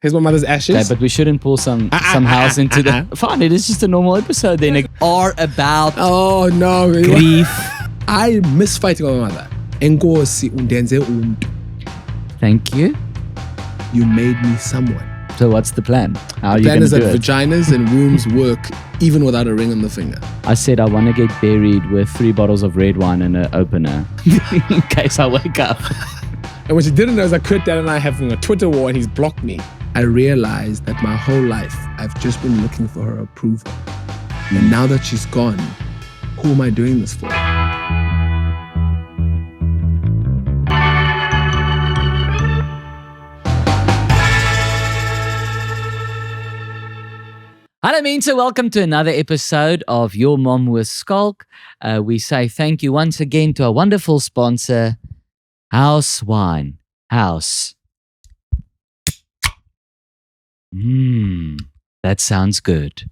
Here's my mother's ashes. Okay, but we shouldn't pull some house into the... Fine, it is just a normal episode then. Are about Oh no. grief. I miss fighting with my mother. Enkosi undenze umuntu. Thank you. You made me someone. So what's the plan? How are you Plan going is to that do it? vaginas and wombs work even without a ring on the finger. I said I want to get buried with 3 bottles of red wine and an opener in case I wake up. And what you didn't know is that Kurt Dad and I having a Twitter war and he's blocked me. I realized that my whole life I've just been looking for her approval. And now that she's gone, who am I doing this for? Hello, Minta. Welcome to another episode of Your Mom with Schalk. We say thank you once again to our wonderful sponsor, House Wine. House. That sounds good.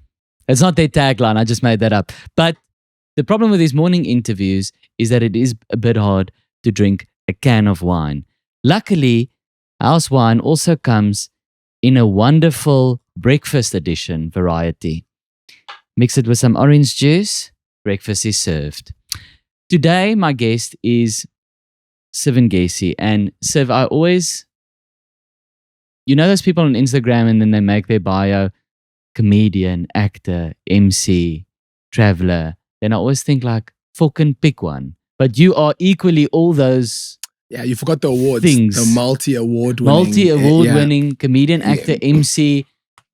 It's not their tagline. I just made that up. But the problem with these morning interviews is that it is a bit hard to drink a can of wine. Luckily, House Wine also comes in a wonderful breakfast edition variety. Mix it with some orange juice. Breakfast is served. Today, my guest is Siv Ngesi. And Siv, I always... You know those people on Instagram and then they make their bio comedian, actor, MC, traveler. Then I always think like, fucking pick one. But you are equally all those... Yeah, you forgot the awards. Things. The multi-award winning. Multi-award-winning comedian, actor, MC,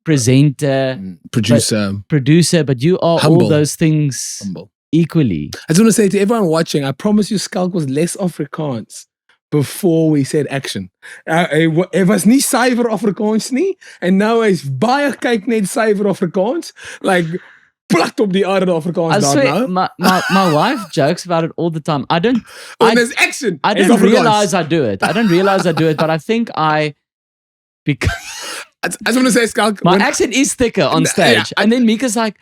presenter, producer, but you are Humble. all those things equally. I just want to say to everyone watching, I promise you Schalk was less Afrikaans before we said action. Hy was nie suiwer Afrikaans nie en nou hy's baie kyk net suiwer Afrikaans. Like plat op die aarde Afrikaans daar nou. My wife jokes about it all the time. There's action. I don't realize I do it. But I think because I just want to say, Schalk, my accent is thicker on stage. And then Mika's like,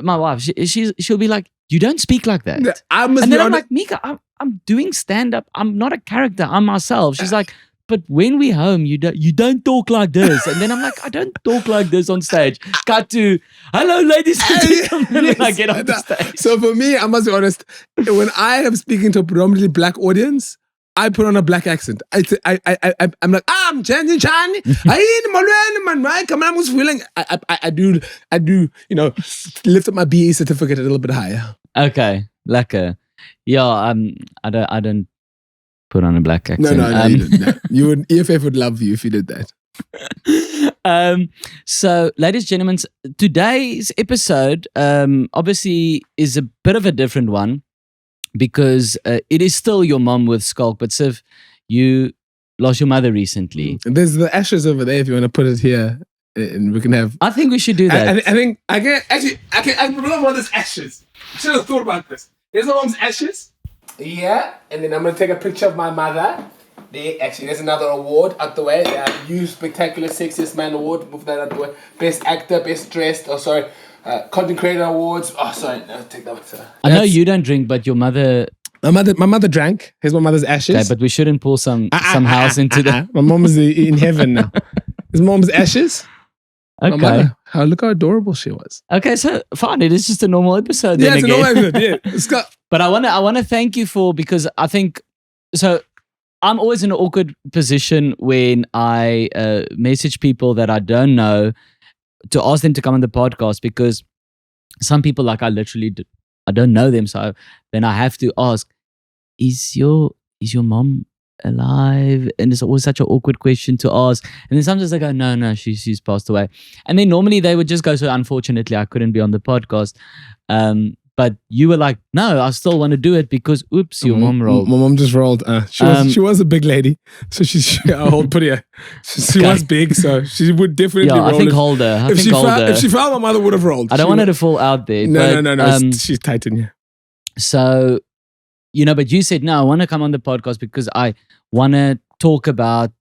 my wife, she'll be like, you don't speak like that. And then I'm like, Mika, I'm doing stand-up. I'm not a character. I'm myself. She's like, but when we're home, you don't talk like this. And then I'm like, I don't talk like this on stage. Cut to, hello, ladies and gentlemen, and I get off the stage. So for me, I must be honest, when I am speaking to a predominantly black audience, I put on a black accent. I'm like, I'm Chandy Chan. I do, lift up my BE certificate a little bit higher. Okay, lekker. Yeah, I don't put on a black accent. No, you didn't. EFF would love you if you did that. So, ladies and gentlemen, today's episode obviously is a bit of a different one because it is still Your Mom with Schalk, but Siv, you lost your mother recently. There's the ashes over there if you want to put it here. And we can have... I think we should do that. I remember this ashes. I should have thought about this. There's my mom's ashes. Yeah, and then I'm going to take a picture of my mother. There's another award out the way. You Spectacular Sexiest Man Award. Move that out the way. Best Actor, Best Dressed. Content Creator Awards. Oh, sorry. No, take that one, sir. I know you don't drink, but your mother... My mother drank. Here's my mother's ashes. Okay, but we shouldn't pull some house into the... My mom is in heaven now. His mom's ashes. Okay. Mother, look how adorable she was. Okay, so fine. It is just a normal episode. Yeah, it's a normal episode. Yeah. But I want to thank you because I think so. I'm always in an awkward position when I message people that I don't know to ask them to come on the podcast because some people I don't know them, so then I have to ask, is your mom alive? And it's always such an awkward question to ask. And then sometimes they go, no, she's passed away. And then normally they would just go, so unfortunately I couldn't be on the podcast. But you were like, no, I still want to do it because oops, your mom rolled. My mom just rolled. She was a big lady, so I'll put her. She was big, so she would definitely roll. I think hold her. If she fell, my mother would have rolled. I don't want her to fall out there. No. She's tight in here. So, but you said, no, I want to come on the podcast because I want to talk about,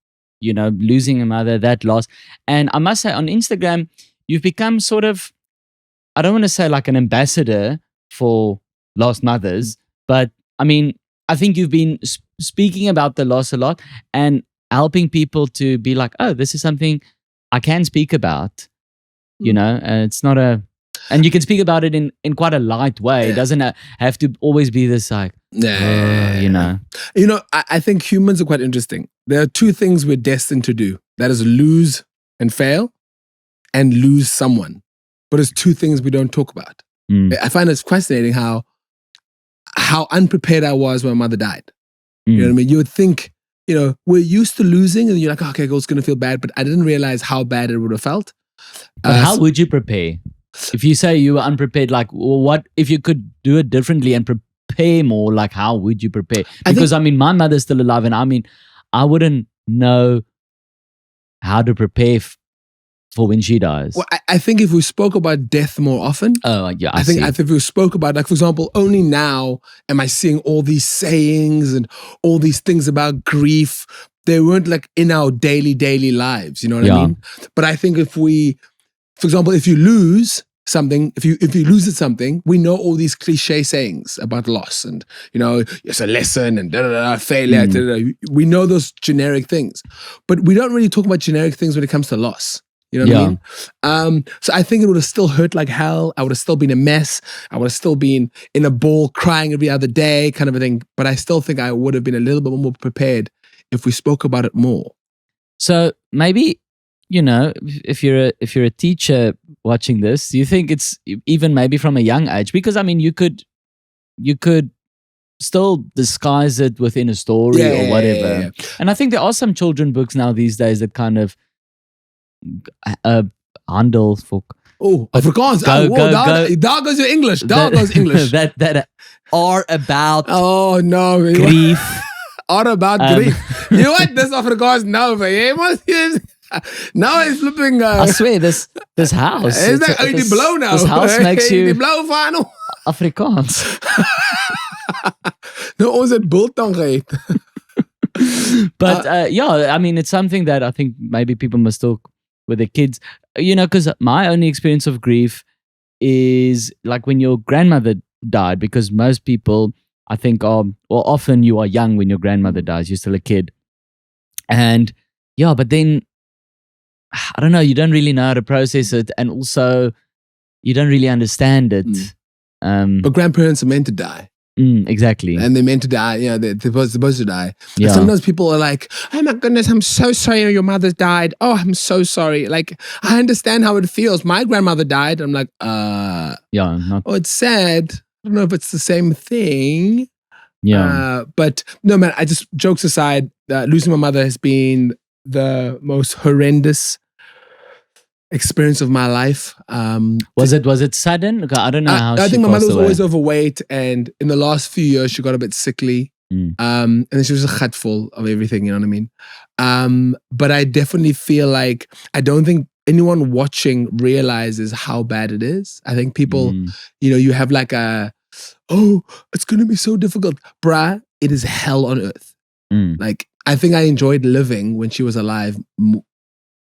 losing a mother, that loss. And I must say on Instagram, you've become sort of, I don't want to say like an ambassador for lost mothers, but I mean, I think you've been speaking about the loss a lot and helping people to be like, oh, this is something I can speak about, it's not and you can speak about it in quite a light way. It doesn't have to always be this like, I think humans are quite interesting. There are two things we're destined to do. That is lose and fail and lose someone. But it's two things we don't talk about. I find it fascinating how unprepared I was when my mother died. You know what I mean? You would think, we're used to losing and you're like, okay, it's going to feel bad. But I didn't realize how bad it would have felt. But how would you prepare? If you say you were unprepared, like what if you could do it differently and prepare more, like how would you prepare? Because my mother's still alive and I wouldn't know how to prepare for when she dies. Well, I think if we spoke about death more often. Oh, yeah. I think if we spoke about, like, for example, only now am I seeing all these sayings and all these things about grief. They weren't like in our daily lives. You know what I mean? But I think if we, for example, if you lose something, if you lose at something, we know all these cliche sayings about loss and, it's a lesson and failure. We know those generic things. But we don't really talk about generic things when it comes to loss. You know what I mean? So I think it would have still hurt like hell. I would have still been a mess. I would have still been in a ball crying every other day kind of a thing. But I still think I would have been a little bit more prepared if we spoke about it more. So maybe, if you're a teacher watching this, do you think it's even maybe from a young age? Because you could still disguise it within a story or whatever. Yeah. And I think there are some children books now these days that kind of handle for Afrikaans. Daar goes your English. Daar goes English. that are about grief. Are about grief. You know what? This Afrikaans now, now it's flipping. I swear, this house. Is that die blauw now? This house makes you die blauw van Afrikaans. Nou, ons het biltong geëet. But it's something that I think maybe people must talk with their kids, because my only experience of grief is like when your grandmother died, because most people, I think, often you are young when your grandmother dies, you're still a kid. And but then, I don't know, you don't really know how to process it, and also you don't really understand it. But grandparents are meant to die. Exactly. And they're meant to die. They're supposed to die. Yeah. And sometimes people are like, oh my goodness, I'm so sorry your mother died. Oh, I'm so sorry. Like, I understand how it feels. My grandmother died. I'm like, it's sad. I don't know if it's the same thing. Yeah. But no, man, I just, jokes aside, losing my mother has been the most horrendous experience of my life. Was it sudden? I don't know how I think my mother was always overweight, and in the last few years she got a bit sickly. And then she was a gut full of everything, you know what I mean? But I definitely feel like I don't think anyone watching realizes how bad it is. I think people, you have like it's gonna be so difficult. Bruh, it is hell on earth. Like, I think I enjoyed living when she was alive.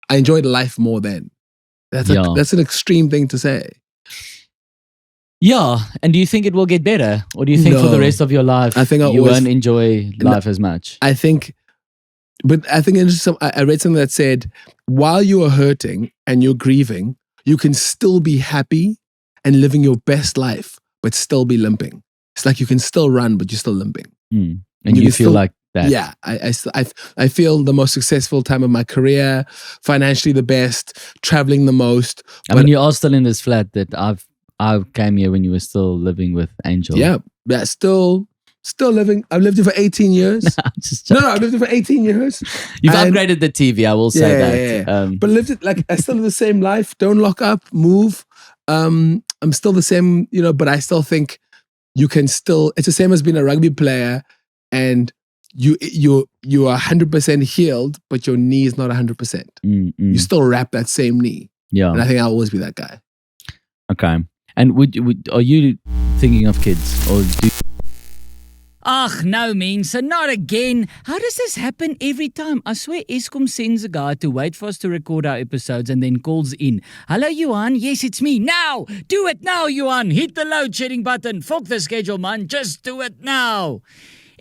I enjoyed life more then. That's an extreme thing to say. Yeah, and do you think it will get better, or do you think for the rest of your life you won't enjoy life as much? I think I read something that said, while you are hurting and you're grieving, you can still be happy and living your best life, but still be limping. It's like you can still run, but you're still limping. And you feel like that. Yeah, I feel the most successful time of my career, financially the best, traveling the most. You are still in this flat that I came here when you were still living with Angel. Yeah, still living. I've lived here for 18 years. I've lived here for 18 years. You've upgraded the TV, I will say that. Yeah. But lived it like I still live the same life. Don't lock up, move. I'm still the same, but I still think you can still. It's the same as being a rugby player, and you are 100% healed, but your knee is not 100%. You still wrap that same knee. Yeah, and I think I'll always be that guy. Okay. And are you thinking of kids, or do? Ach, no, mense, not again. How does this happen every time? I swear Eskom sends a guy to wait for us to record our episodes and then calls in. Hello, Johan. Yes, it's me. Now! Do it now, Johan. Hit the load shedding button. Fuck the schedule, man. Just do it now.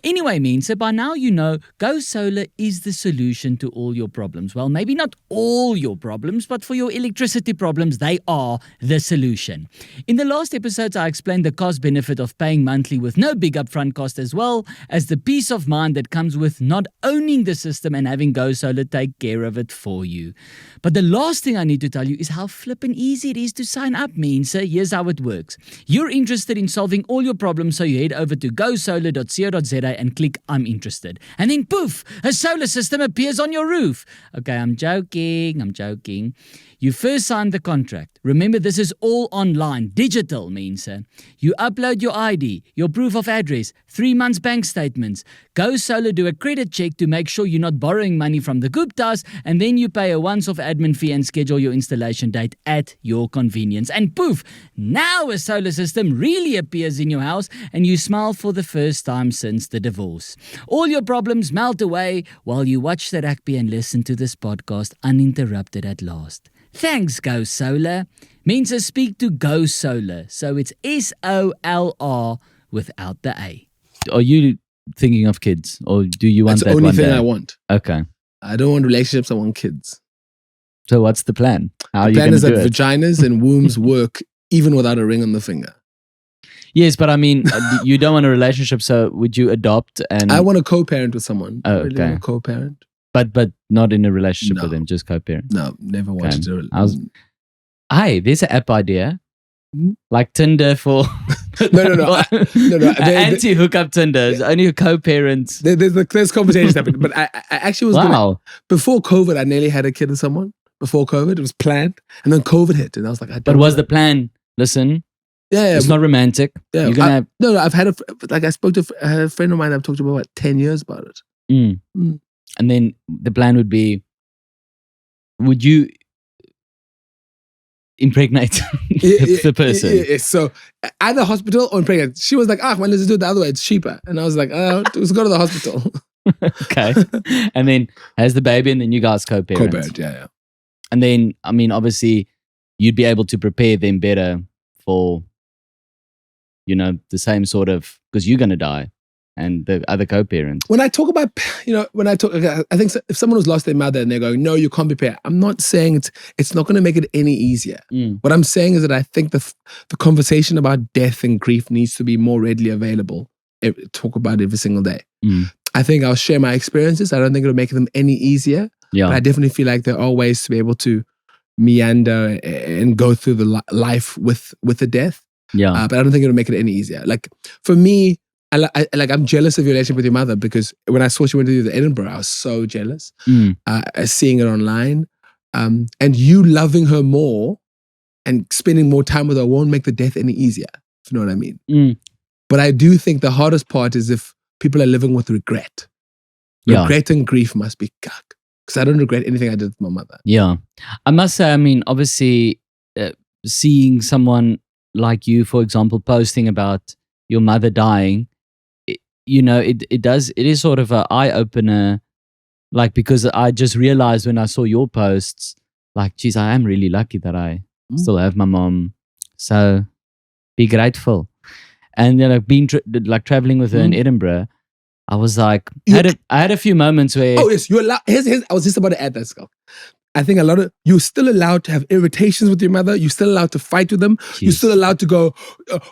Anyway, Mensa, by now you know Go Solar is the solution to all your problems. Well, maybe not all your problems, but for your electricity problems, they are the solution. In the last episodes, I explained the cost benefit of paying monthly with no big upfront cost, as well as the peace of mind that comes with not owning the system and having Go Solar take care of it for you. But the last thing I need to tell you is how flippin' easy it is to sign up, Mensa. Here's how it works. You're interested in solving all your problems, so you head over to gosolar.co.za and click I'm interested. And then poof, a solar system appears on your roof. Okay, I'm joking. You first sign the contract. Remember, this is all online, digital, Mensa. You upload your ID, your proof of address, 3 months bank statements. Go Solar do a credit check to make sure you're not borrowing money from the Guptas, and then you pay a once-off admin fee and schedule your installation date at your convenience. And poof, now a solar system really appears in your house and you smile for the first time since the divorce. All your problems melt away while you watch the rugby and listen to this podcast uninterrupted at last. Thanks, Go Solar. Means to speak to Go Solar. So it's SOLR without the A. Are you thinking of kids, or do you want That's that the only one thing day? I want. Okay. I don't want relationships, I want kids. So what's the plan? How are The you plan going is to that do it? vaginas and wombs work even without a ring on the finger. Yes, but I mean, you don't want a relationship, so would you adopt? And I want to co-parent with someone. Oh, I really okay. want to co-parent. but not in a relationship No. with them, just co-parent. No, never wanted to. Hey, there's an app idea. Hmm? Like Tinder for No. anti-hookup Tinder. It's only a co-parent. There's conversations happening, but I actually was gonna, Wow. before COVID, I nearly had a kid with someone. Before COVID, it was planned, and then COVID hit, and I was like, But was the plan? Listen, yeah, it's not romantic. yeah. You're gonna have. No, I've had I spoke to a friend of mine. I've talked to about 10 years about it. And then the plan would be, would you impregnate the person? Yeah. So either hospital or impregnate. She was like, well, let's do it the other way. It's cheaper. And I was like, let's go to the hospital. Okay. And then has the baby, and then you guys co-parent. Co-parent, yeah. And then, I mean, obviously, you'd be able to prepare them better for, the same sort of, because you're going to die, and the other co-parent. When I talk about, I think if someone who's lost their mother and they're going, no, you can't prepare. I'm not saying it's not going to make it any easier. What I'm saying is that I think the conversation about death and grief needs to be more readily available. Talk about it every single day. I think I'll share my experiences. I don't think it'll make them any easier. Yeah. But I definitely feel like there are ways to be able to meander and go through the life with the death. Yeah. But I don't think it'll make it any easier. Like for me, I'm jealous of your relationship with your mother, because when I saw she went to the Edinburgh, I was so jealous. Seeing it online, and you loving her more and spending more time with her won't make the death any easier. If you know what I mean. But I do think the hardest part is if people are living with regret. Yeah. Regret and grief must be cuck. Because I don't regret anything I did with my mother. Yeah. I must say, I mean, obviously, seeing someone like you, for example, posting about your mother dying, it is sort of an eye-opener, like, because I just realized when I saw your posts, like, geez, I am really lucky that I still have my mom. So be grateful. And then being traveling with her in Edinburgh, I was like, I had a few moments where. Oh yes, you're allowed. Here's, I was just about to add that, Schalk. I think you're still allowed to have irritations with your mother. You're still allowed to fight with them. Jeez. You're still allowed to go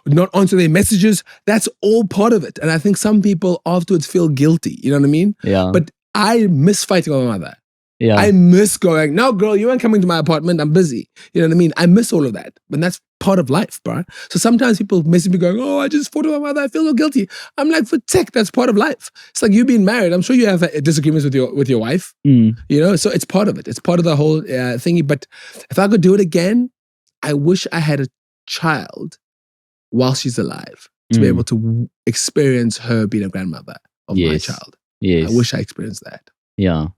not answer their messages. That's all part of it. And I think some people afterwards feel guilty. You know what I mean? Yeah. But I miss fighting with my mother. Yeah. I miss going, no, girl, you ain't coming to my apartment. I'm busy. You know what I mean? I miss all of that. But that's part of life, bro. So sometimes people message me going, I just fought with my mother. I feel so guilty. I'm like, for tech, that's part of life. It's like you being married. I'm sure you have disagreements with your wife. So it's part of it. It's part of the whole thingy. But if I could do it again, I wish I had a child while she's alive to be able to experience her being a grandmother of my child. Yes. I wish I experienced that. Yeah.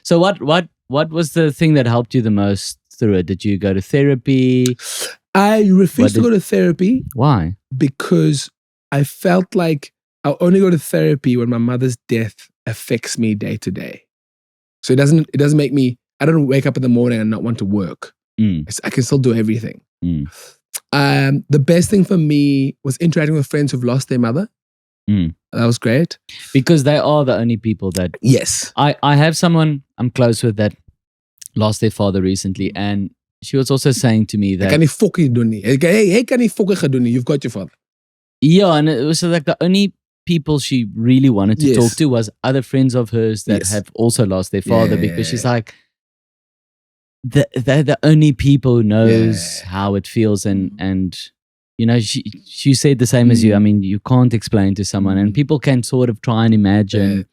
So what was the thing that helped you the most through it? Did you go to therapy? I refused to go to therapy. Why? Because I felt like I'll only go to therapy when my mother's death affects me day to day. So it doesn't make me, I don't wake up in the morning and not want to work. I can still do everything. The best thing for me was interacting with friends who've lost their mother. That was great. Because they are the only people that... Yes. I have someone I'm close with that lost their father recently, and she was also saying to me that... Kan nie fokkie doen nie. Hey, kan nie fokkie gedoen nie. You've got your father. Yeah, and it was like the only people she really wanted to talk to was other friends of hers that have also lost their father, because she's like, they're the only people who knows how it feels, and you know, she said the same as you. I mean, you can't explain to someone, and people can sort of try and imagine.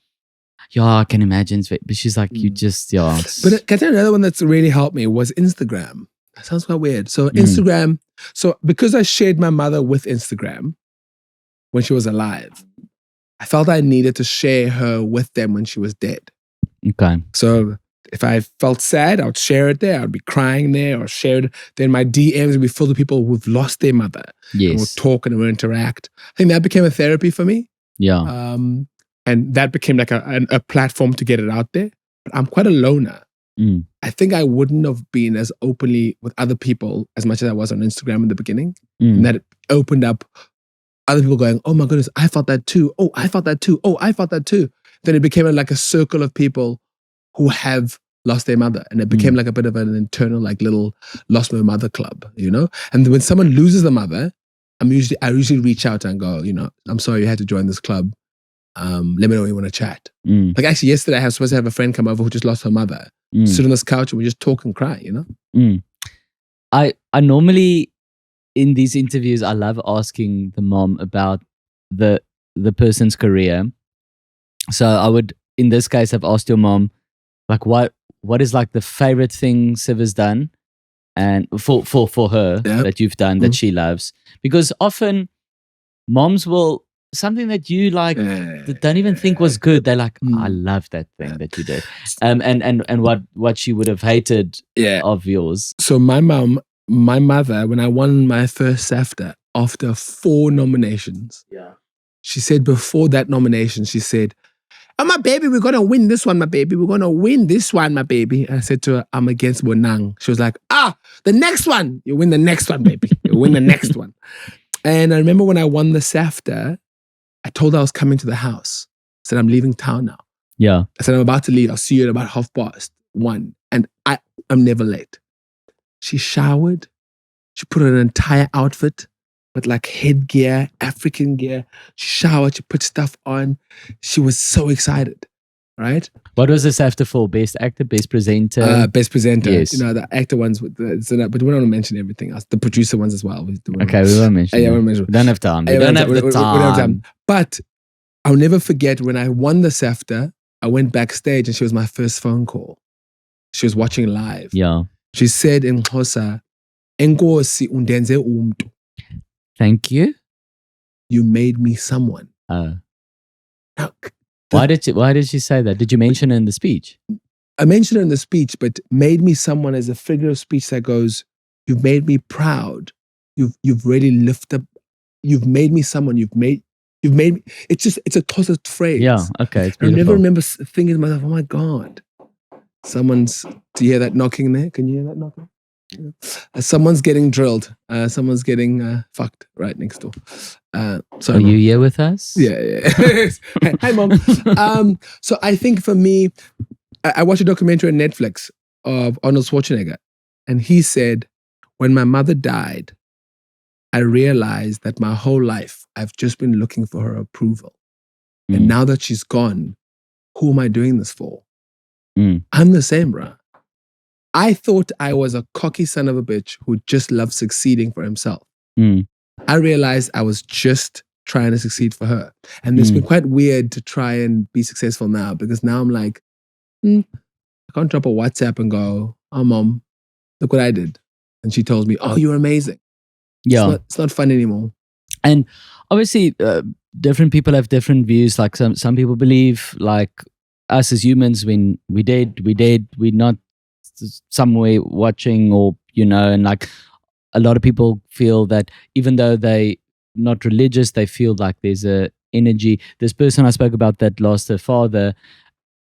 Yeah, I can imagine, but she's like, you just But can I tell you another one that's really helped me was Instagram. That sounds quite weird. So Instagram. So because I shared my mother with Instagram when she was alive, I felt I needed to share her with them when she was dead. Okay. So if I felt sad, I would share it there. I'd be crying there, or share it. Then my DMs would be full of people who've lost their mother. Yes. And we'll talk and we'll interact. I think that became a therapy for me. Yeah. And that became like a platform to get it out there. But I'm quite a loner. I think I wouldn't have been as openly with other people as much as I was on Instagram in the beginning. And that opened up other people going, oh my goodness, I felt that too. Oh, I felt that too. Oh, I felt that too. Then it became like a circle of people who have lost their mother. And it became like a bit of an internal, like little lost my mother club, you know? And when someone loses the mother, I usually reach out and go, you know, I'm sorry you had to join this club. Let me know when you want to chat. Like actually yesterday I was supposed to have a friend come over who just lost her mother. Sit on this couch and we just talk and cry, you know? I normally, in these interviews, I love asking the mom about the person's career. So I would, in this case, have asked your mom, like, what is like the favorite thing Siv has done, and for her that you've done that she loves, because often moms will, something that you like that don't even think was good, they're like, I love that thing that you did, and what she would have hated of yours. So my mother, when I won my first SAFTA after 4 nominations, she said before that nomination, she said, oh, my baby, we're going to win this one, my baby. We're going to win this one, my baby. I said to her, I'm against Bonang. She was like, the next one. You win the next one, baby. You win the next one. And I remember when I won the SAFTA, I told her I was coming to the house. I said, I'm leaving town now. Yeah. I said, I'm about to leave. I'll see you at about 1:30. And I'm never late. She showered. She put on an entire outfit with like headgear, African gear. She showered, she put stuff on. She was so excited, right? What was this after for? Best actor, best presenter? Best presenter. Yes. You know, the actor ones, but we don't want to mention everything else. The producer ones as well. Okay, we won't mention we won't mention. We don't have time. We don't have the time. But I'll never forget when I won the SAFTA, I went backstage and she was my first phone call. She was watching live. Yeah. She said in Xhosa, Enkosi undenze umntu. Thank you. You made me someone. Now, Why did she say that? Did you mention it in the speech? I mentioned it in the speech, but made me someone as a figure of speech that goes, you've made me proud. You've really lifted up. You've made me someone. You've made me. It's a closet phrase. Yeah. Okay. It's I beautiful. never remember thinking to myself, oh my God, do you hear that knocking there? Can you hear that knocking? Someone's getting drilled. Someone's getting fucked right next door. Are you here with us? Yeah. Hi, Mom. So I think for me, I watched a documentary on Netflix of Arnold Schwarzenegger, and he said, when my mother died, I realized that my whole life I've just been looking for her approval. And now that she's gone, who am I doing this for? I'm the same, bruh. I thought I was a cocky son of a bitch who just loved succeeding for himself. I realized I was just trying to succeed for her. And it's been quite weird to try and be successful now, because now I'm like, I can't drop a WhatsApp and go, oh, Mom, look what I did. And she tells me, oh, you're amazing. Yeah. It's not fun anymore. And obviously, different people have different views. Like some people believe, like us as humans, when we're not some way watching, or, you know, and like a lot of people feel that even though they not religious, they feel like there's a energy. This person I spoke about that lost her father,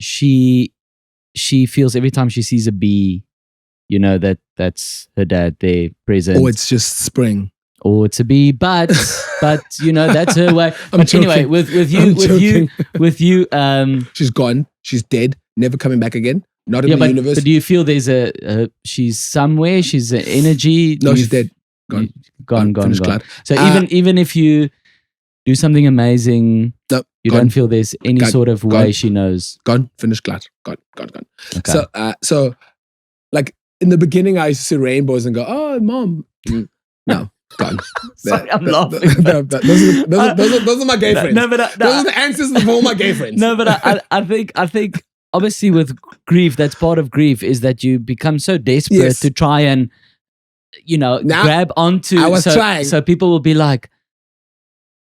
she feels every time she sees a bee, you know, that's her dad there present. Or it's just spring. or to be, but you know, that's her way. But anyway, with you, she's gone. She's dead. Never coming back again. Not in the universe. But do you feel there's she's somewhere? She's an energy? No, she's dead. Gone. So even if you do something amazing, no, you don't feel there's any sort of way she knows. Gone. Finished. Gone. Okay. So like in the beginning, I used to see rainbows and go, "Oh, mom." No. Gone. Sorry, I'm laughing. Those are my gay friends. Those are the ancestors of all my gay friends. No, but I think obviously with grief, that's part of grief is that you become so desperate to try and grab onto. I was trying. So people will be like,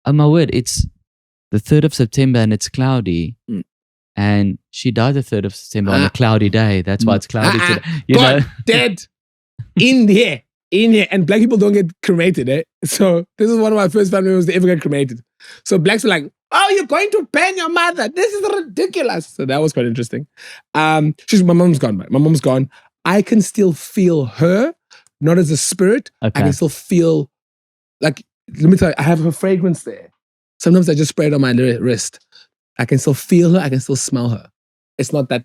"Oh my word, it's the 3rd of September and it's cloudy." And she died the 3rd of September on a cloudy day. That's why it's cloudy today. You know, dead in here. And black people don't get cremated, eh? So this is one of my first family members to ever get cremated. So blacks were like, "Oh, you're going to ban your mother. This is ridiculous." So that was quite interesting. My mom's gone, right? My mom's gone. I can still feel her, not as a spirit. Okay. I can still feel, like, let me tell you, I have her fragrance there. Sometimes I just spray it on my wrist. I can still feel her. I can still smell her. It's not that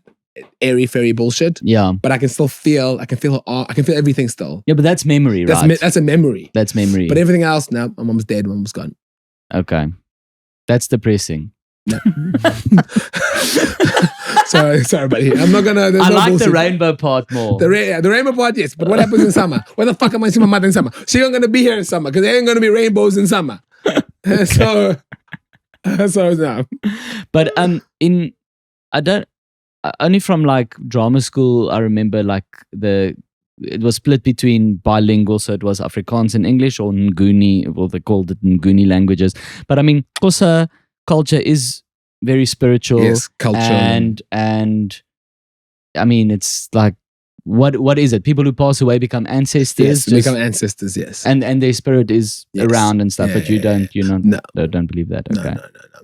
airy fairy bullshit. Yeah. But I can still feel, I can feel her arm, I can feel everything still. Yeah, but that's memory, right? That's a memory. That's memory. But everything else, now my mom's dead, my mom's gone. Okay. That's depressing. No. sorry, buddy. I'm not gonna. I like the rainbow part more. The rainbow part, yes. But what happens in summer? Where the fuck am I seeing my mother in summer? She ain't gonna be here in summer because there ain't gonna be rainbows in summer. So no. But only from like drama school, I remember like it was split between bilingual, so it was Afrikaans and English, or Nguni, well they called it Nguni languages. But I mean, Xhosa culture is very spiritual. Yes, culture. And I mean, it's like, what is it? People who pass away become ancestors. Yes, become ancestors. Yes, and their spirit is around and stuff. But you don't believe that. Okay. No.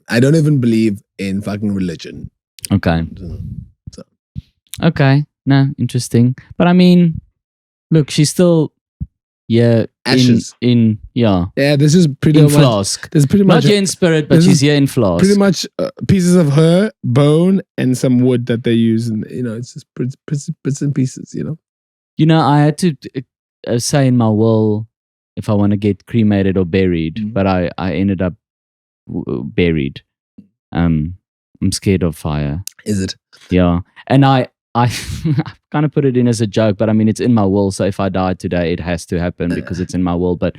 I don't even believe in fucking religion. Okay. So. Okay. No, interesting. But I mean, look, she's still ashes Yeah, this is pretty in much flask. There's pretty much not here in spirit, but she's here in flask. Pretty much pieces of her bone and some wood that they use, and it's just bits and pieces. I had to say in my will if I want to get cremated or buried, but I ended up buried. I'm scared of fire. Is it? Yeah, and I kind of put it in as a joke, but I mean, it's in my will. So if I die today, it has to happen because it's in my will. But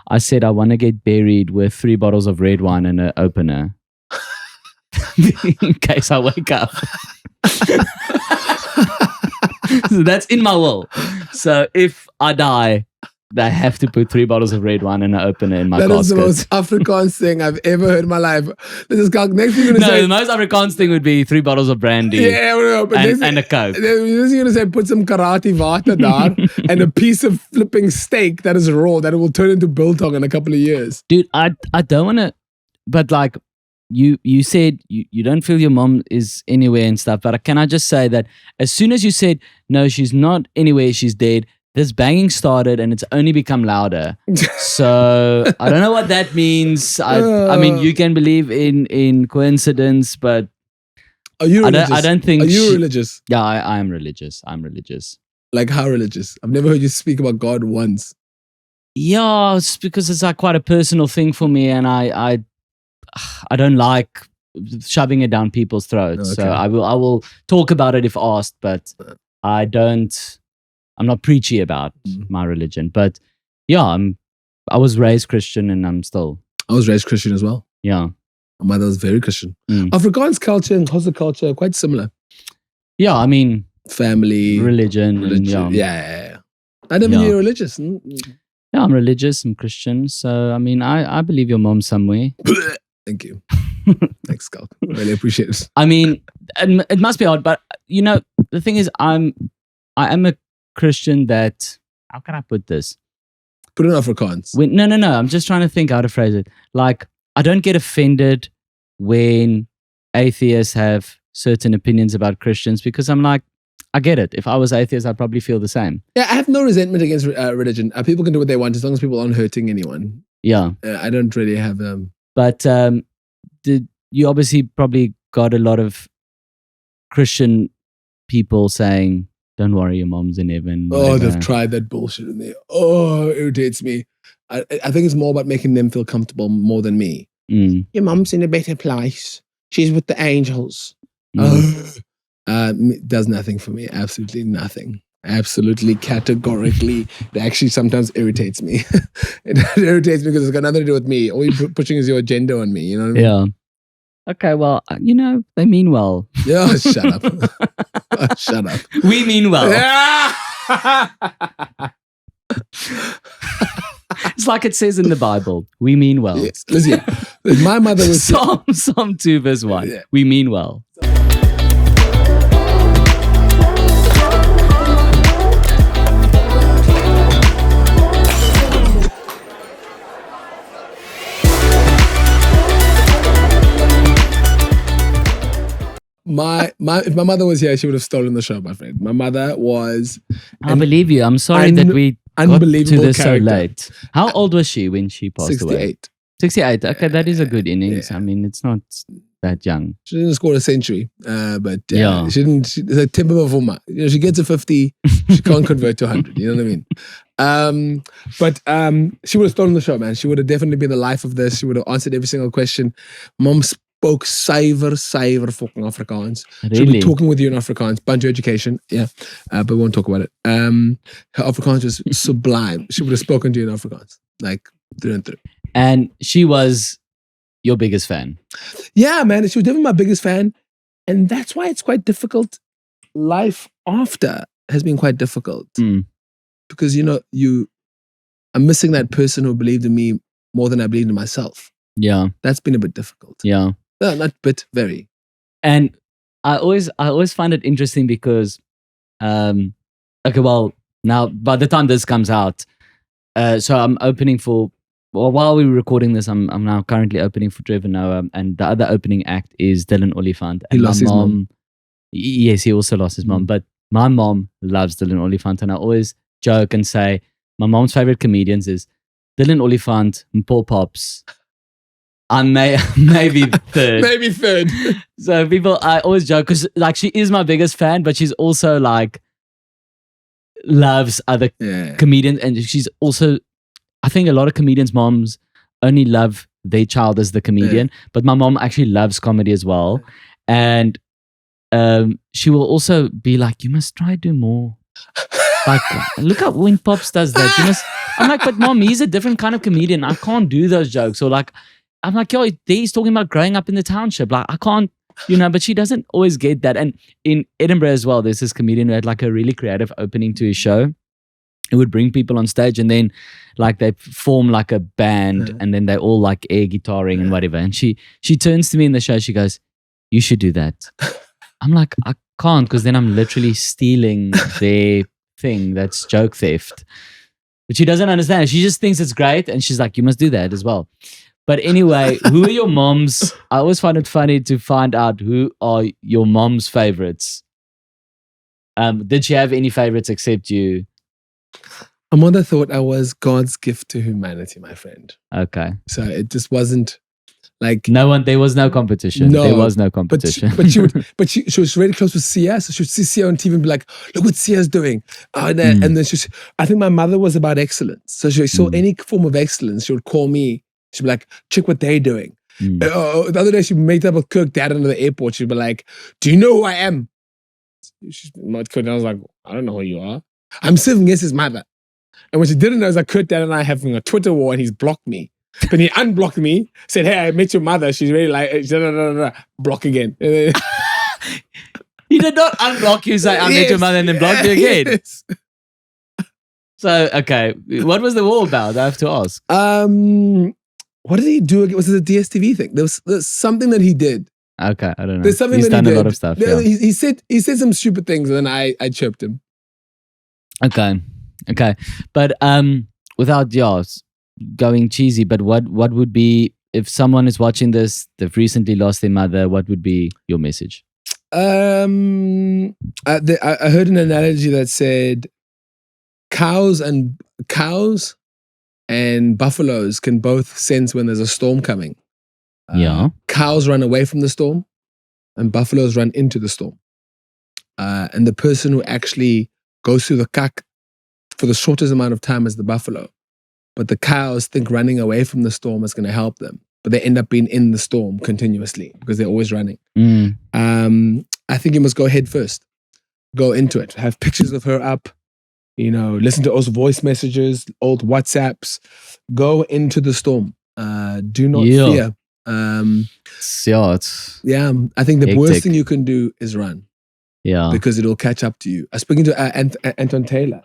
I said I want to get buried with 3 bottles of red wine and an opener in case I wake up. So that's in my will. So if I die, I have to put 3 bottles of red wine and an opener in my casket. That is the most Afrikaans thing I've ever heard in my life. This is Schalk. Next thing you're gonna say. No, the most Afrikaans thing would be 3 bottles of brandy. Yeah, but and a Coke. Next thing you're gonna say, put some karate water there and a piece of flipping steak that is raw that it will turn into biltong in a couple of years. Dude, I don't want to, but like you said you don't feel your mom is anywhere and stuff. But can I just say that as soon as you said no, she's not anywhere, she's dead. This banging started and it's only become louder. So I don't know what that means. I mean, you can believe in coincidence, but are you religious? I don't think. Are you religious? Yeah, I am religious. I'm religious. Like how religious? I've never heard you speak about God once. Yeah, it's because it's like quite a personal thing for me, and I don't like shoving it down people's throats. Okay. So I will talk about it if asked, but I don't. I'm not preachy about my religion, but yeah, I was raised Christian and I'm still. I was raised Christian as well. Yeah. My mother was very Christian. Afrikaans culture and Xhosa culture are quite similar. Yeah, I mean. Family. Religion. Yeah. I never knew you were religious. Yeah, I'm religious. I'm Christian. So, I mean, I believe your mom somewhere. Thank you. Thanks, Schalk. Really appreciate it. I mean, it must be odd, but the thing is, I am a Christian that, how can I put this? Put it in Afrikaans. No. I'm just trying to think how to phrase it. Like, I don't get offended when atheists have certain opinions about Christians because I'm like, I get it. If I was atheist, I'd probably feel the same. Yeah, I have no resentment against religion. People can do what they want as long as people aren't hurting anyone. Yeah. I don't really have But you obviously probably got a lot of Christian people saying, "Don't worry, your mom's in heaven." Oh, they've tried that bullshit in there. Oh, it irritates me. I think it's more about making them feel comfortable more than me. Your mom's in a better place. She's with the angels. Does nothing for me. Absolutely nothing. Absolutely categorically. It actually sometimes irritates me. It irritates me because it's got nothing to do with me. All you're pushing is your agenda on me. You know what I mean? Yeah. Okay, well, they mean well. Yeah, shut up. Shut up. We mean well. It's like it says in the Bible. We mean well. Yes. Listen, my mother was Psalm 2 verse 1. Yeah. We mean well. If my mother was here, she would have stolen the show, my friend. My mother was. I believe you. I'm sorry that we got to this so late. How old was she when she passed 68. away? 68. Okay, that is a good innings. Yeah. I mean, it's not that young. She didn't score a century, but she didn't. She's a timber performer. She gets a 50, she can't convert to 100. You know what I mean? But she would have stolen the show, man. She would have definitely been the life of this. She would have answered every single question. Mom spoke cyber fucking Afrikaans. Really? She'll be talking with you in Afrikaans. Bantu education, yeah. But we won't talk about it. Her Afrikaans was sublime. She would have spoken to you in Afrikaans, like through and through. And she was your biggest fan. Yeah, man. She was definitely my biggest fan. And that's why it's quite difficult. Life after has been quite difficult. Because, I'm missing that person who believed in me more than I believed in myself. Yeah. That's been a bit difficult. Yeah. No, not bit, very. And I always find it interesting because, okay, well, now by the time this comes out, so I'm opening for, well, while we were recording this, I'm now currently opening for Trevor Noah, and the other opening act is Dylan Oliphant. And he lost his mom. Yes, he also lost his mom, but my mom loves Dylan Oliphant, and I always joke and say my mom's favorite comedians is Dylan Oliphant and Paul Pops. Maybe third. Maybe third. So I always joke because like she is my biggest fan, but she's also like loves other comedians, and she's also, I think a lot of comedians' moms only love their child as the comedian, but my mom actually loves comedy as well, and she will also be like, "You must try do more." Like, look at when Pops does that. You must. I'm like, but mom, he's a different kind of comedian. I can't do those jokes. Or like, I'm like, yo, he's talking about growing up in the township. Like, I can't, but she doesn't always get that. And in Edinburgh as well, there's this comedian who had like a really creative opening to his show. He would bring people on stage and then like they form like a band and then they all like air guitaring and whatever. And she turns to me in the show, she goes, "You should do that." I'm like, I can't, because then I'm literally stealing their thing. That's joke theft. But she doesn't understand. She just thinks it's great. And she's like, "You must do that as well." But anyway, who are your moms? I always find it funny to find out who are your mom's favorites. Did she have any favorites except you? My mother thought I was God's gift to humanity, my friend. Okay. So it just wasn't like there was no competition. No, there was no competition. But she was really close with Sia, so she would see Sia on TV and be like, "Look what Sia's doing." And then I think my mother was about excellence. So she saw any form of excellence, she would call me. She'd be like, "Check what they're doing." The other day, she made up with Kirk Dad into the airport. She'd be like, "Do you know who I am?" I was like, "I don't know who you are. I'm Siv Ngesi's mother." And when she didn't know, it was like, Kurt Dad and I are having a Twitter war and he's blocked me. Then he unblocked me, said, "Hey, I met your mother. She's really like," she said, block again. He did not unblock you, say, "I met your mother," and then block you again. Yes. So, okay. What was the war about? I have to ask. What did he do? Was it a DSTV thing? There's something that he did. Okay, I don't know. There's something He's that done a lot of stuff. Yeah. He said some stupid things, and then I chirped him. Okay. But without going cheesy, but what would be, if someone is watching this, they've recently lost their mother, what would be your message? I heard an analogy that said cows and buffaloes can both sense when there's a storm coming. Cows run away from the storm and buffaloes run into the storm. And the person who actually goes through the kak for the shortest amount of time is the buffalo. But the cows think running away from the storm is going to help them. But they end up being in the storm continuously because they're always running. I think you must go head first. Go into it. Have pictures of her up. Listen to those voice messages, old WhatsApps. Go into the storm. Do not fear. I think the worst thing you can do is run. Yeah. Because it'll catch up to you. I was speaking to Anton Taylor,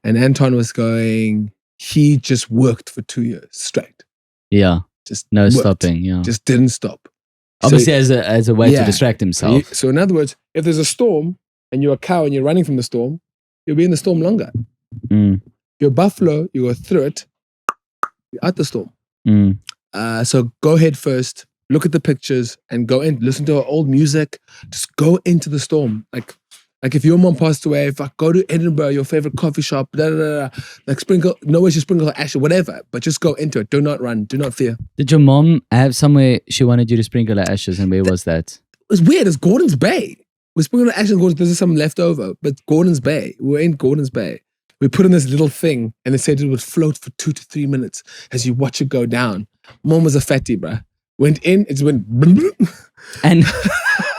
and Anton was going, he just worked for 2 years straight. Yeah. Just no worked. Stopping. Yeah. Just didn't stop. Obviously, as a way to distract himself. So in other words, if there's a storm and you're a cow and you're running from the storm, you'll be in the storm longer. You're a buffalo, you go through it, you're out the storm. So go head first, look at the pictures and go in, listen to old music, just go into the storm. Like if your mom passed away, if I go to Edinburgh, your favorite coffee shop, like sprinkle, no way to sprinkle ashes, whatever, but just go into it. Do not run, do not fear. Did your mom have somewhere she wanted you to sprinkle her ashes, and where was that? It was weird, it's Gordon's Bay. We sprinkled ashes in Gordon's, there's some left over, but Gordon's Bay, we were in Gordon's Bay. We put in this little thing and they said it would float for 2 to 3 minutes as you watch it go down. Mom was a fatty, bruh. Went in, it went. And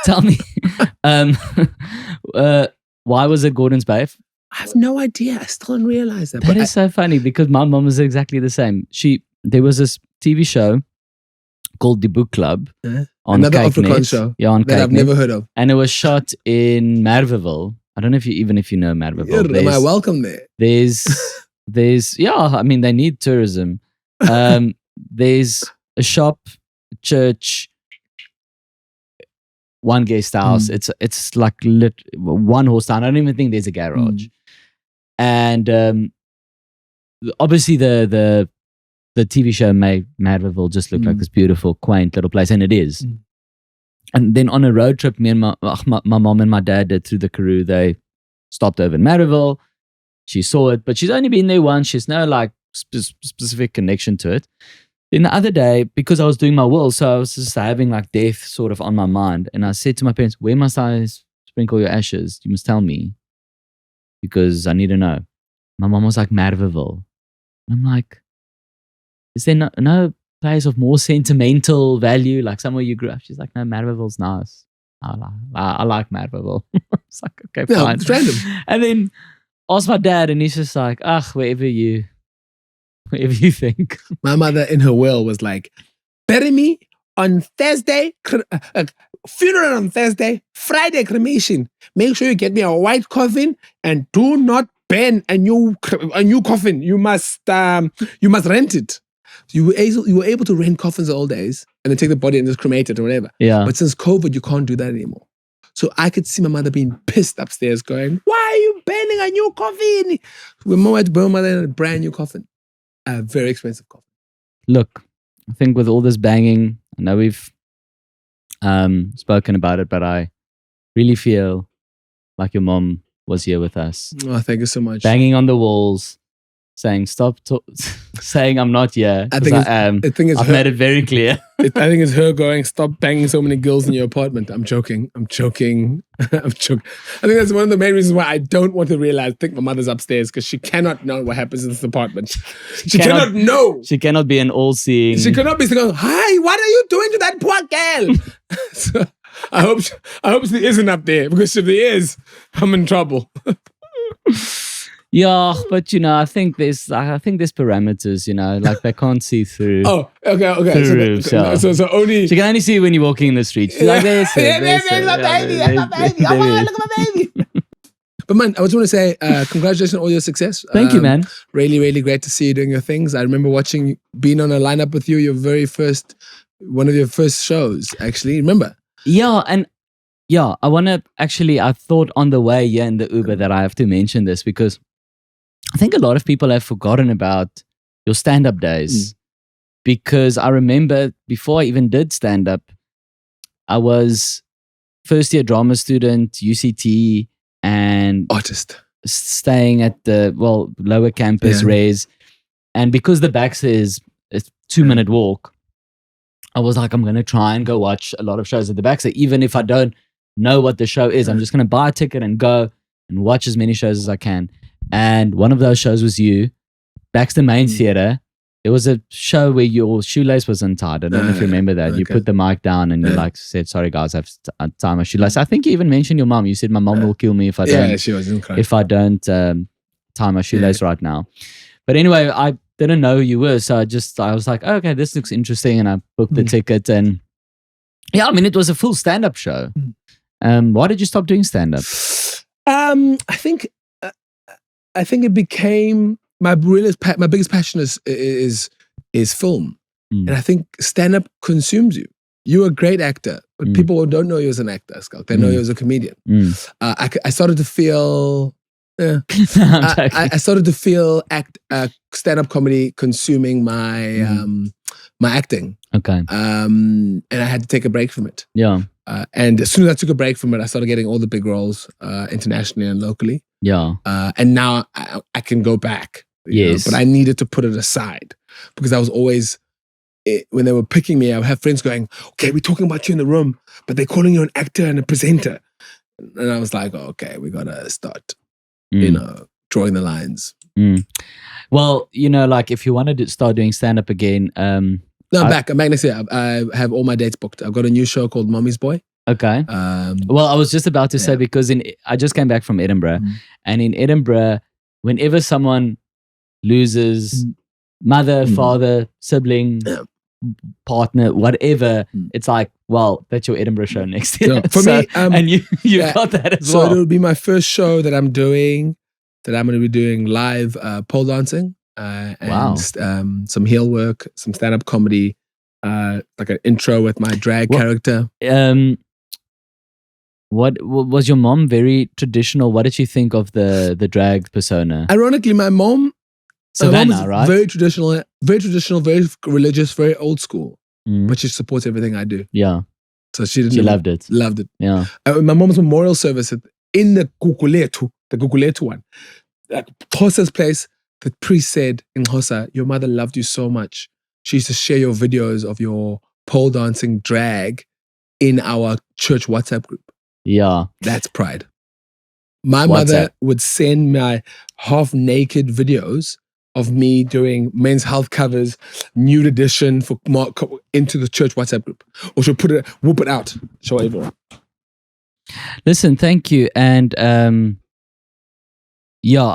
tell me, why was it Gordon's Bay? I have no idea. I still didn't realize that. That is so funny because my mom was exactly the same. There was this TV show called The Book Club on another Kyknet. Afrikaans show on that I've never heard of. And it was shot in Merweville. I don't know if you know Merweville. Am I welcome there? There's I mean, they need tourism. There's a shop, a church, one guest house. It's like one horse town. I don't even think there's a garage. And obviously the TV show made Merweville just look like this beautiful, quaint little place, and it is. And then on a road trip, me and my mom and my dad did through the Karoo. They stopped over in Merweville. She saw it, but she's only been there once. She's no like specific connection to it. Then the other day, because I was doing my will, so I was just having like death sort of on my mind. And I said to my parents, where must I sprinkle your ashes? You must tell me because I need to know. My mom was like, Merweville. And I'm like, is there no place of more sentimental value, like somewhere you grew up? She's like, no, Merweville's nice. I like Merweville. It's like, okay, fine. It's random. And then asked my dad, and he's just like, wherever you think. My mother in her will was like, bury me on Thursday, funeral on Thursday, Friday cremation. Make sure you get me a white coffin and do not burn a new coffin. You must rent it. So you were able to rent coffins in the old days and then take the body and just cremate it or whatever. Yeah. But since COVID, you can't do that anymore. So I could see my mother being pissed upstairs going, why are you burning a new coffin? We're more to burn mother in a brand new coffin. A very expensive coffin. Look, I think with all this banging, I know we've spoken about it, but I really feel like your mom was here with us. Oh, thank you so much. Banging on the walls, saying saying I'm not here. I am. I've made it very clear. I think it's her going, stop banging so many girls in your apartment. I'm joking. I'm joking. I think that's one of the main reasons why I don't want to think my mother's upstairs, because she cannot know what happens in this apartment. She cannot know. She cannot be an all-seeing. She cannot be going, hi, what are you doing to that poor girl? So I hope she isn't up there, because if she is, I'm in trouble. Yeah, but I think there's parameters, like they can't see through. Oh, okay. So only she can only see when you're walking in the street. She's like, there's my baby. Look at my baby. But man, I just want to say congratulations on all your success. Thank you, man. Really, really great to see you doing your things. I remember being on a lineup with you, one of your first shows, actually. Remember? Yeah, and I thought on the way here in the Uber that I have to mention this, because I think a lot of people have forgotten about your stand-up days. Because I remember before I even did stand-up, I was first year drama student, UCT, and Artist. staying at the lower campus, Res. And because the Baxter is a 2-minute walk, I was like, I'm going to try and go watch a lot of shows at the Baxter. Even if I don't know what the show is, I'm just going to buy a ticket and go and watch as many shows as I can. And one of those shows was you, Baxter Main Theatre. There was a show where your shoelace was untied. I don't know if you remember that. Okay. You put the mic down and you said, sorry guys, I have to tie my shoelace. I think you even mentioned your mom. You said my mom will kill me if I don't. Yeah, she was if I don't tie my shoelace right now. But anyway, I didn't know who you were, so I was like, okay, this looks interesting, and I booked the ticket. And yeah, I mean, it was a full stand-up show. Why did you stop doing stand-up? I think it became my biggest passion is film, and I think stand-up consumes you. You're a great actor, but people don't know you as an actor, Schalk. They know you as a comedian. I started to feel. I started to feel stand-up comedy consuming my my acting. Okay. And I had to take a break from it. Yeah. And as soon as I took a break from it, I started getting all the big roles internationally and locally. Yeah. And now I can go back. Yes. But I needed to put it aside because I was always, when they were picking me, I would have friends going, okay, we're talking about you in the room, but they're calling you an actor and a presenter. And I was like, oh, okay, we got to start. Drawing the lines. Well, like if you wanted to start doing stand-up again. I'm back. I'm back next year. I have all my dates booked. I've got a new show called Mommy's Boy. Okay. Well, I was just about to say, because I just came back from Edinburgh, and in Edinburgh, whenever someone loses mother, father, sibling, partner, whatever, it's like, well, that's your Edinburgh show next year. For me, and you got that as well. So it'll be my first show that I'm going to be doing live pole dancing and some heel work, some stand-up comedy, like an intro with my drag character. What was your mom very traditional? What did she think of the drag persona? Ironically, my mom, Savannah, right? Very traditional, very religious, very old school. But she supports everything I do. Yeah. So she loved it. Loved it. Yeah. My mom's memorial service in the Guguletu one, like Hosa's place, the priest said in Hosa, your mother loved you so much. She used to share your videos of your pole dancing drag in our church WhatsApp group. Yeah. That's pride. My mother would send my half-naked videos of me doing men's health covers, nude edition for into the church WhatsApp group. Or she'll whoop it out, show everyone. Listen, thank you. And I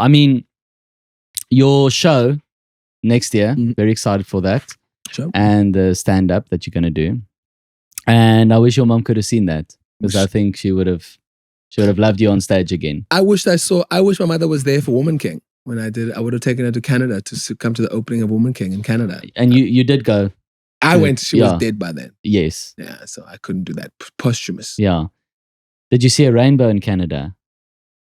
mean, your show next year, very excited for that. Sure. And the stand-up that you're going to do. And I wish your mom could have seen that, because I think she would have loved you on stage again. I wish my mother was there for Woman King. When I did, I would have taken her to Canada to come to the opening of Woman King in Canada. And you did go. I went. She was dead by then. Yes. Yeah, so I couldn't do that. Posthumous. Yeah. Did you see a rainbow in Canada?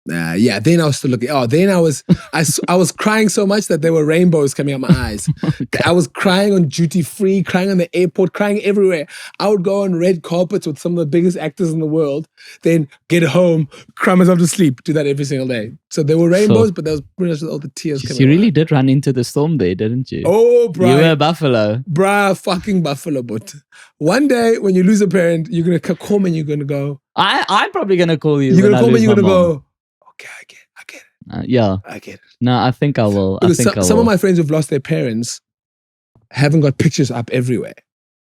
Yeah. Then I was still looking. Then I was crying so much that there were rainbows coming out my eyes. Okay. I was crying on duty free, crying on the airport, crying everywhere. I would go on red carpets with some of the biggest actors in the world, then get home, cry myself to sleep, do that every single day. So there were rainbows, but there was pretty much all the tears coming out. You really did run into the storm there, didn't you? Oh, bro. You were a buffalo. Bruh, fucking buffalo, but one day when you lose a parent, you're going to call me and you're going to go. I'm probably going to call you. You're going to call me and you're going to go, okay, I get it. Yeah. I get it. No, I think I will. Some of my friends who've lost their parents haven't got pictures up everywhere.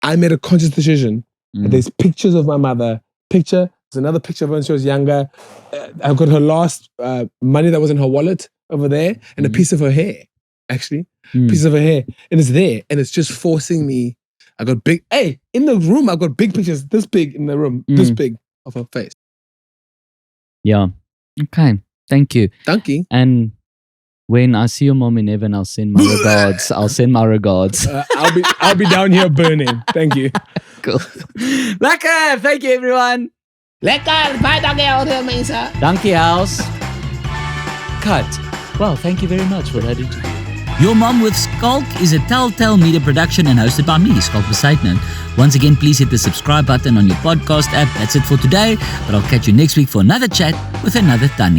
I made a conscious decision. There's pictures of my mother. There's another picture of her when she was younger. I've got her last money that was in her wallet over there, and a piece of her hair, actually. Pieces of her hair. And it's there. And it's just forcing me. I got big, in the room, I've got big pictures, this big in the room, this big of her face. Yeah. Okay. Thank you. Thank you. And when I see your mom in heaven, I'll send my regards. I'll be down here burning. Thank you. Cool. Lekker. Thank you, everyone. Lekker. Bye, Dankie, house. Cut. Well, thank you very much for that interview. Your Mom with Schalk is a Telltale Media production and hosted by me, Schalk Besaidnout. Once again, please hit the subscribe button on your podcast app. That's it for today, but I'll catch you next week for another chat with another Tannie.